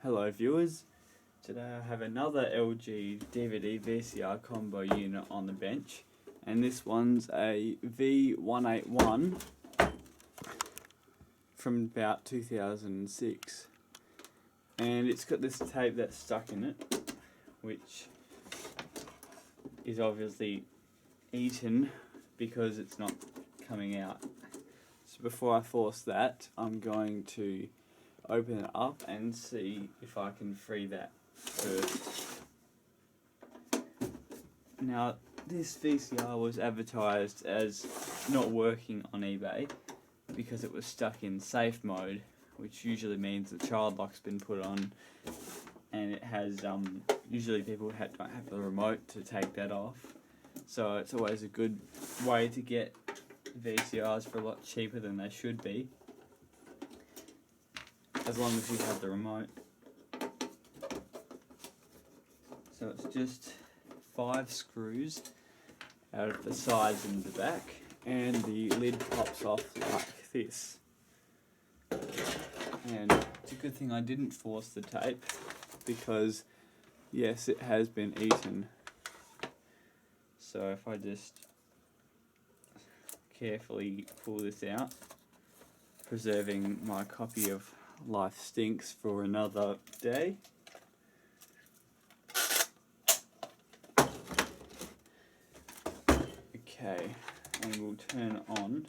Hello viewers, today I have another LG DVD VCR Combo unit on the bench, and this one's a V181 from about 2006, and it's got this tape that's stuck in it, which is obviously eaten because it's not coming out. So before I force that, I'm going to open it up and see if I can free that first. Now, this VCR was advertised as not working on eBay because it was stuck in safe mode, which usually means the child lock's been put on, and it has usually people don't have the remote to take that off, so it's always a good way to get VCRs for a lot cheaper than they should be, as long as you have the remote. So it's just 5 screws out of the sides and the back, and the lid pops off like this. And it's a good thing I didn't force the tape, because yes, it has been eaten. So if I just carefully pull this out, preserving my copy of Life Stinks for another day. Okay, and we'll turn on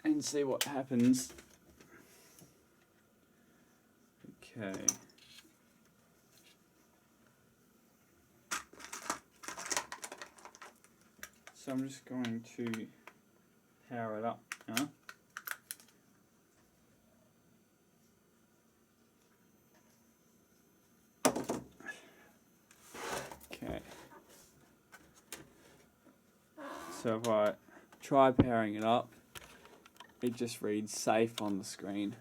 and see what happens. Okay. So I'm just going to power it up now. Okay. So if I try powering it up, it just reads safe on the screen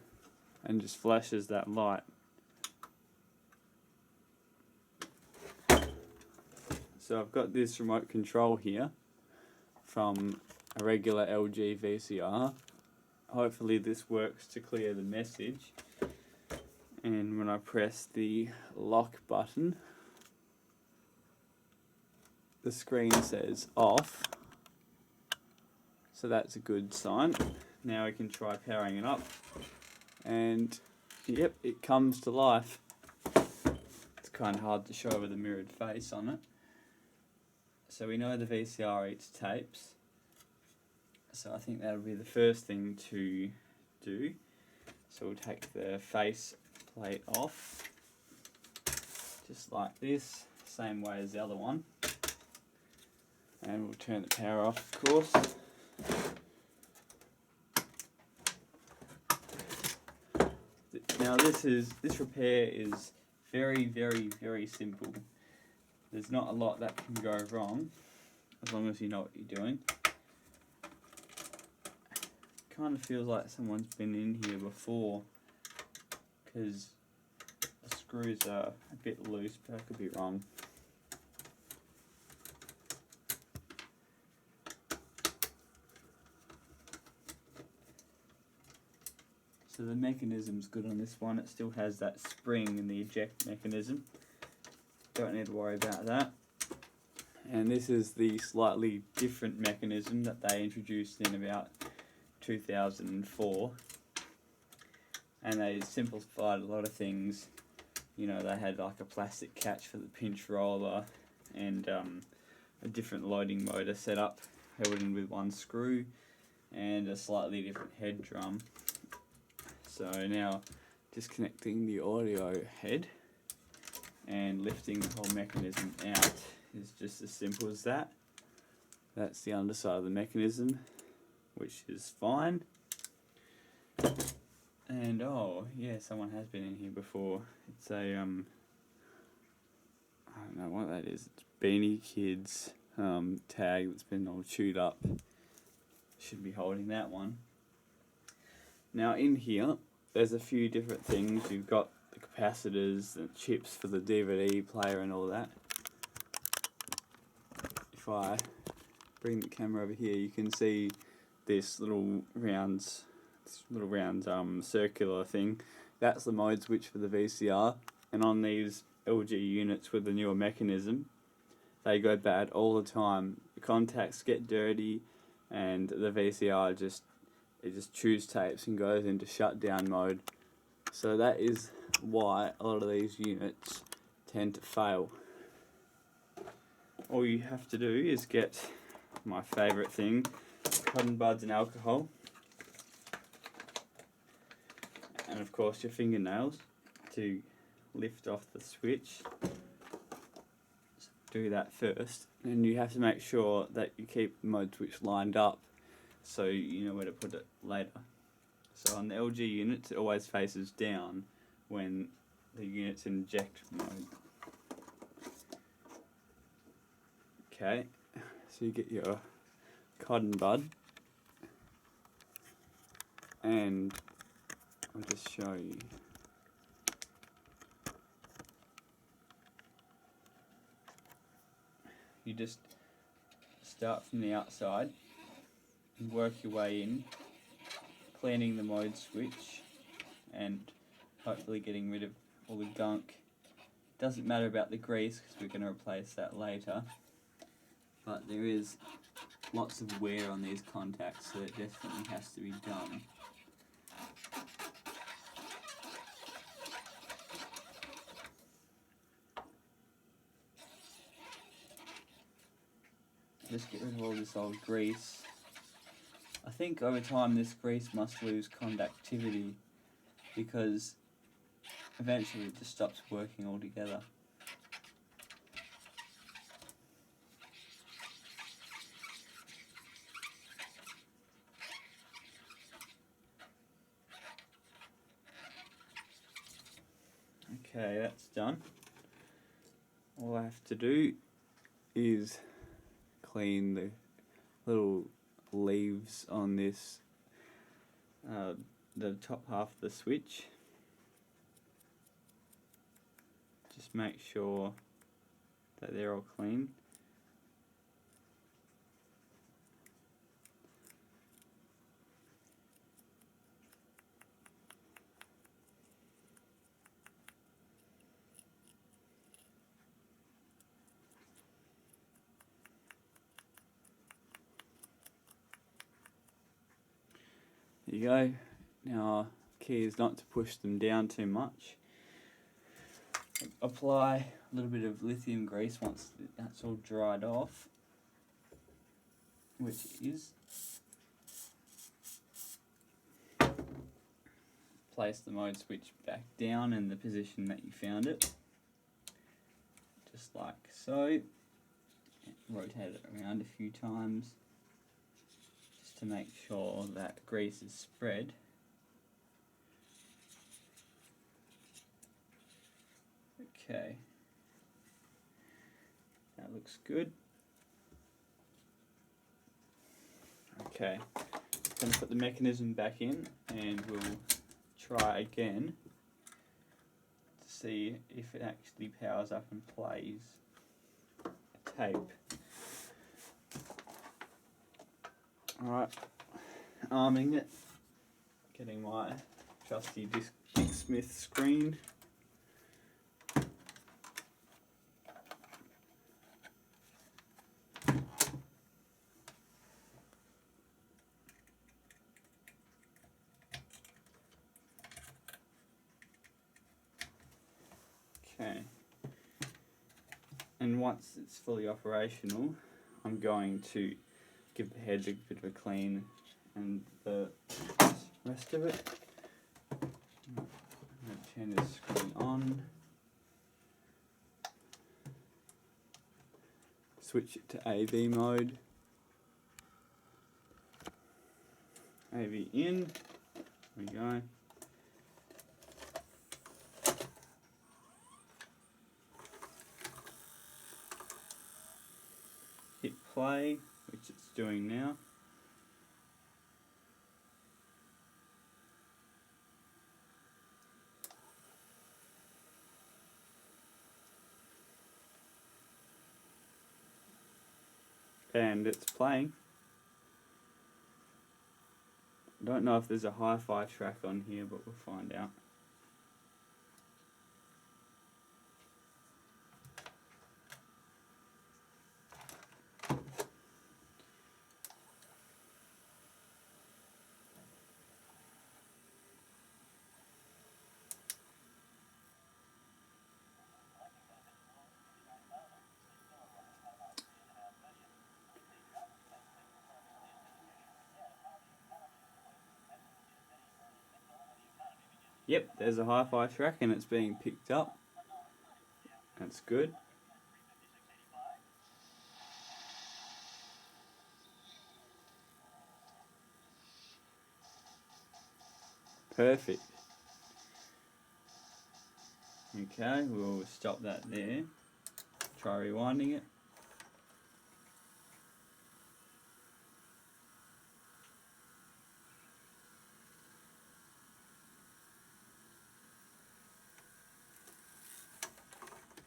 and just flashes that light. So I've got this remote control here from a regular LG VCR. Hopefully this works to clear the message. And when I press the lock button, the screen says off. So that's a good sign. Now we can try powering it up. And yep, it comes to life. It's kind of hard to show with a mirrored face on it. So we know the VCR eats tapes, so I think that'll be the first thing to do. So we'll take the face plate off, just like this, same way as the other one, and we'll turn the power off, of course. Now this repair is very, very, very simple. There's not a lot that can go wrong, as long as you know what you're doing. Kind of feels like someone's been in here before, because the screws are a bit loose, but I could be wrong. So the mechanism's good on this one. It still has that spring in the eject mechanism. Don't need to worry about that. And this is the slightly different mechanism that they introduced in about 2004. And they simplified a lot of things. You know, they had like a plastic catch for the pinch roller, and a different loading motor set up, held in with one screw, and a slightly different head drum. So now, disconnecting the audio head and lifting the whole mechanism out is just as simple as that. That's the underside of the mechanism, which is fine. And oh yeah, someone has been in here before. It's a I don't know what that is. It's Beanie Kids tag that's been all chewed up. Should be holding that one. Now in here, there's a few different things. You've got the capacitors, the chips for the DVD player and all that. If I bring the camera over here, you can see this little round circular thing that's the mode switch for the VCR, and on these LG units with the newer mechanism, they go bad all the time. The contacts get dirty, and the VCR just chews tapes and goes into shutdown mode. So that is why a lot of these units tend to fail. All you have to do is get my favourite thing, cotton buds and alcohol, and of course your fingernails to lift off the switch. Do that first, and you have to make sure that you keep the mode switch lined up so you know where to put it later. So on the LG units, it always faces down when the unit's in eject mode. Okay, so you get your cotton bud, and I'll just show you. You just start from the outside and work your way in, cleaning the mode switch and hopefully getting rid of all the gunk. Doesn't matter about the grease because we're going to replace that later, but there is lots of wear on these contacts, so it definitely has to be done. Just get rid of all this old grease. I think over time this grease must lose conductivity because eventually it just stops working altogether. Okay, that's done. All I have to do is clean the little leaves on this, the top half of the switch. Just make sure that they're all clean. There you go. Now, key is not to push them down too much. Apply a little bit of lithium grease once that's all dried off, which is. Place the mode switch back down in the position that you found it, just like so. Rotate it around a few times just to make sure that grease is spread. Okay, that looks good. Okay, going to put the mechanism back in and we'll try again to see if it actually powers up and plays a tape. Alright, arming it, getting my trusty Dick Smith screen. Okay, and once it's fully operational, I'm going to give the head a bit of a clean and the rest of it. I'm going to turn this screen on, switch it to AV mode, AV in, there we go. Hit play, which it's doing now. And it's playing. I don't know if there's a hi-fi track on here, but we'll find out. Yep, there's a hi-fi track and it's being picked up. That's good. Perfect. Okay, we'll stop that there. Try rewinding it.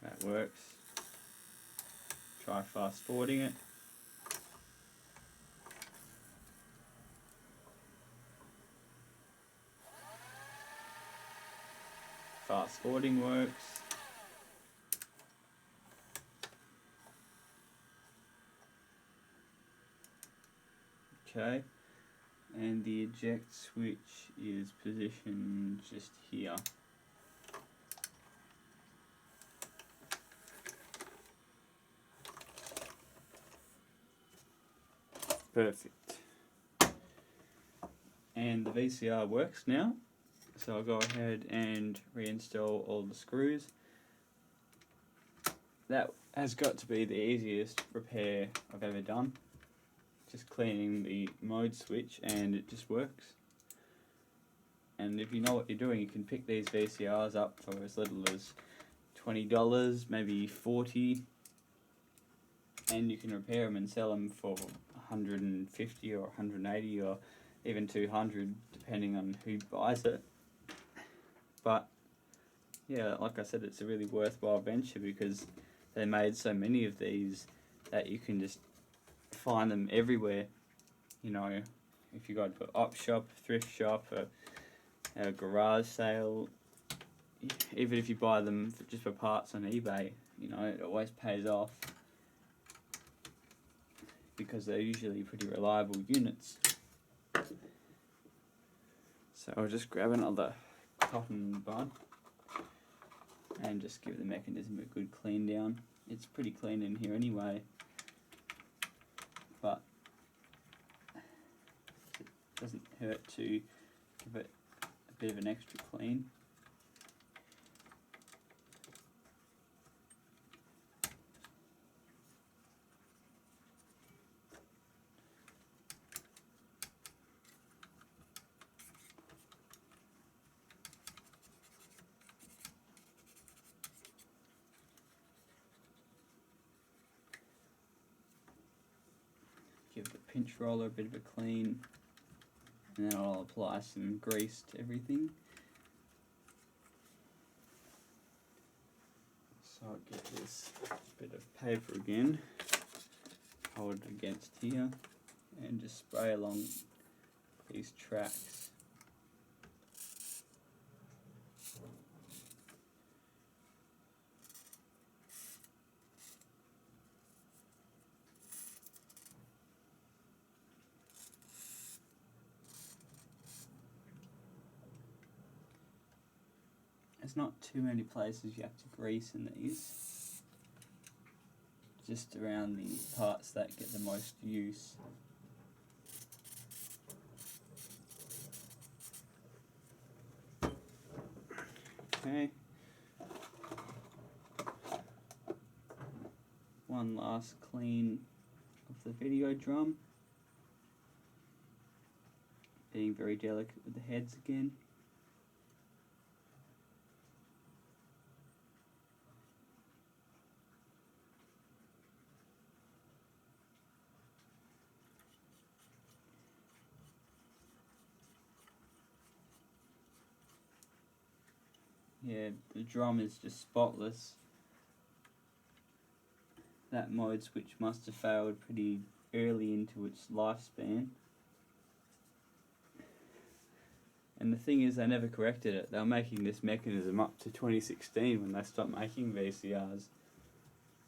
That works. Try fast forwarding it. Fast forwarding works. Okay, and the eject switch is positioned just here. Perfect. And the VCR works now, so I'll go ahead and reinstall all the screws. That has got to be the easiest repair I've ever done. Just cleaning the mode switch and it just works. And if you know what you're doing, you can pick these VCRs up for as little as $20, maybe $40, and you can repair them and sell them for $150 or $180 or even $200 depending on who buys it. But yeah, like I said, it's a really worthwhile venture because they made so many of these that you can just find them everywhere. You know, if you go to an op shop, thrift shop, a garage sale, even if you buy them just for parts on eBay, you know, it always pays off because they're usually pretty reliable units. So I'll just grab another cotton bud and just give the mechanism a good clean down. It's pretty clean in here anyway, but it doesn't hurt to give it a bit of an extra clean. Give the pinch roller a bit of a clean, and then I'll apply some grease to everything. So I'll get this bit of paper again, hold it against here, and just spray along these tracks. There's not too many places you have to grease in these, just around the parts that get the most use. Okay. One last clean of the video drum. Being very delicate with the heads again. Yeah, the drum is just spotless. That mode switch must have failed pretty early into its lifespan. And the thing is, they never corrected it. They were making this mechanism up to 2016 when they stopped making VCRs.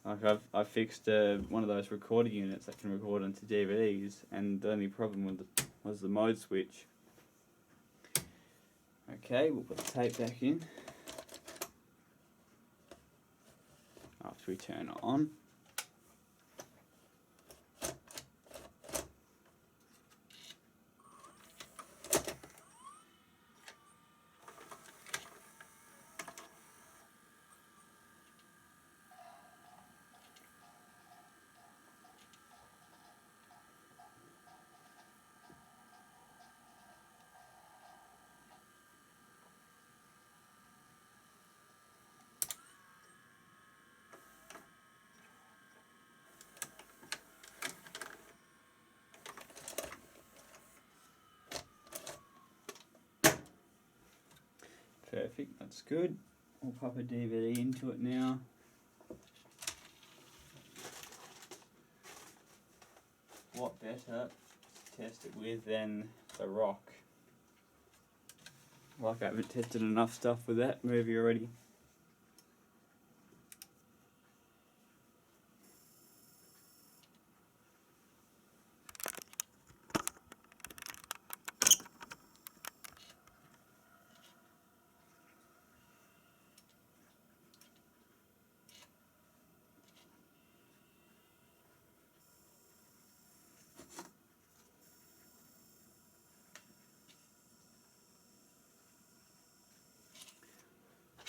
Like I fixed one of those recorder units that can record onto DVDs, and the only problem with it was the mode switch. Okay, we'll put the tape back in after we turn it on. That's good. We'll pop a DVD into it now. What better to test it with than The Rock? Like I haven't tested enough stuff with that movie already.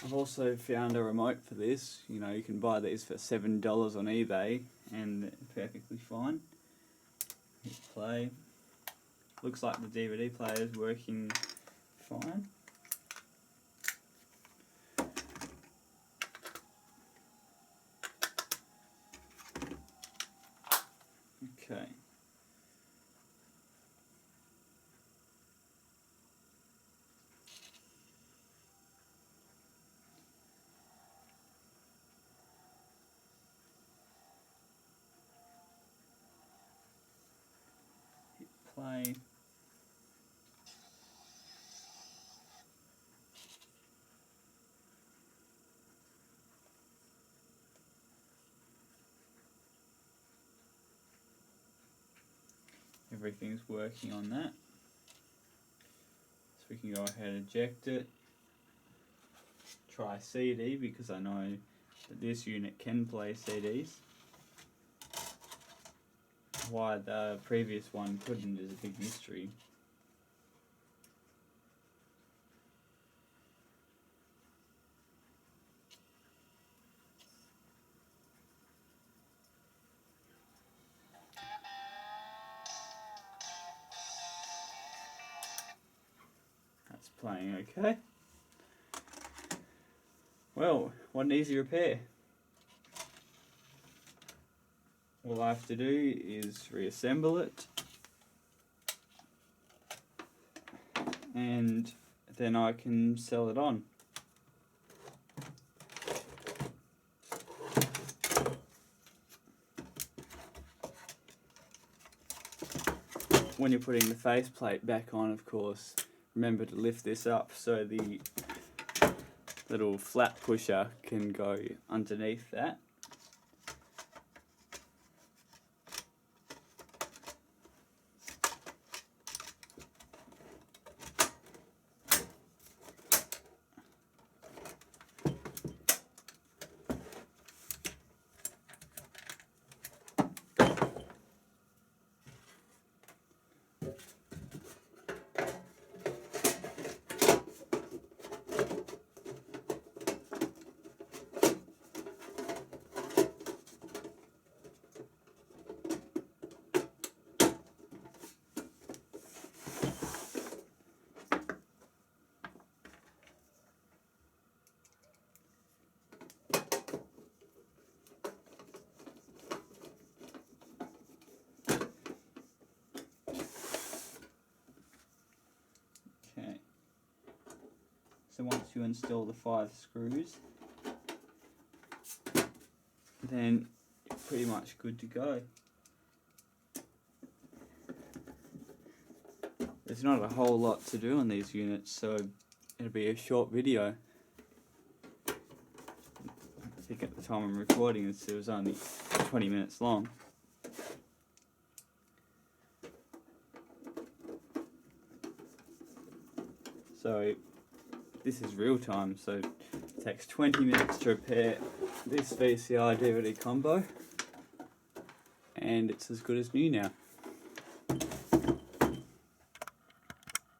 I've also found a remote for this. You know, you can buy these for $7 on eBay and they're perfectly fine. Hit play. Looks like the DVD player is working fine. Okay. Play. Everything's working on that. So we can go ahead and eject it. Try CD because I know that this unit can play CDs. Why the previous one couldn't is a big mystery. That's playing okay. Well, what an easy repair. All I have to do is reassemble it and then I can sell it on. When you're putting the faceplate back on, of course, remember to lift this up so the little flap pusher can go underneath that. Okay, so once you install the 5 screws, then you're pretty much good to go. There's not a whole lot to do on these units, so it'll be a short video. I think at the time I'm recording this it was only 20 minutes long. So this is real time, so it takes 20 minutes to repair this VCR DVD combo and it's as good as new now.